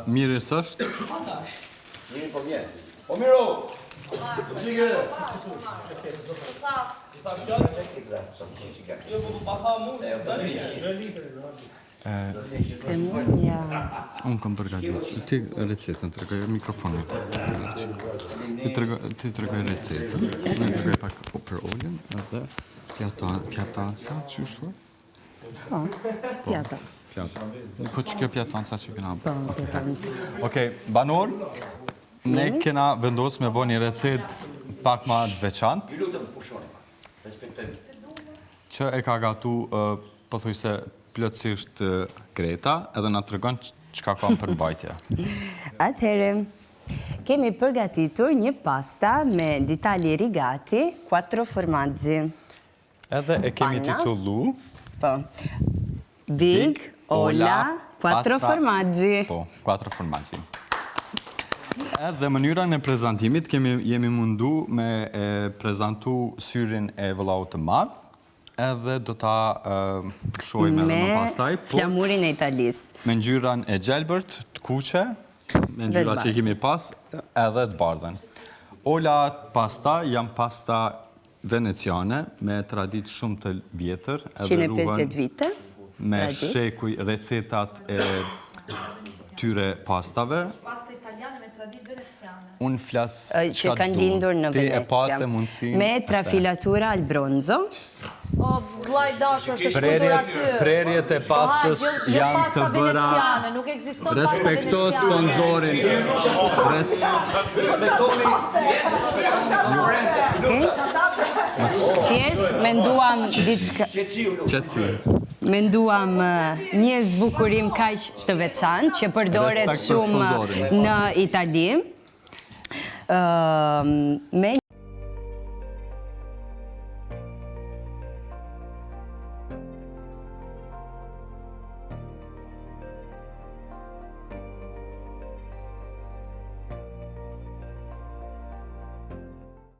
Miris është? Miri po vjen. O Miro! Çike. Unë kam përgatitur. Ti recetën, tregoj mikrofonin. Ti tregoj recetën. Unë tregoj pak për olën edhe pjatanca, ç'është thua? Po, pjata. Po që kjo pjatanca që kena? Po, pjatanca. Okej, banor, ne kena vendosur me bo një recet pak ma të veçantë. Ju lutem pushoni. Respektojmë. Që e ka gatu, po thuj se plotësisht Greta, edhe na tregon çka ka për mbajtje. Atëherë, kemi përgatitur një pasta me ditali rigati, 4 formaggi. Edhe e kemi Panna. titullu Po. Big, Ola, 4 formaggi. Po, 4 formaggi. Edhe mënyra në prezentimit jemi mundu me prezantu syrin e vëllau të madh, edhe do ta shohim edhe më pastaj. Me flamurin e Italis. Me ngjyran e gjelbërt, të kuqe, me ngjyra që kemi pas, edhe të bardhen. Ola pasta janë pasta veneciane me traditë shumë të vjetër. 150 vite. Me shekuj recetat e tyre pastave. Pasta italiane me traditë veneciane. Që Unë flasë kanë lindur në Ti e patë Venecia. mundësin. Me trafilatura al bronzo. O, vllai dashur, është shkuar aty. Prerjet e pastës janë të bëra. Nuk ekziston pasta Respekto veneciane. sponsorin. Thjesht menduam diçka. Qetësi. Menduam një zbukurim kaq të veçantë që përdoret Respekt për shumë sponsorin. në Itali. Me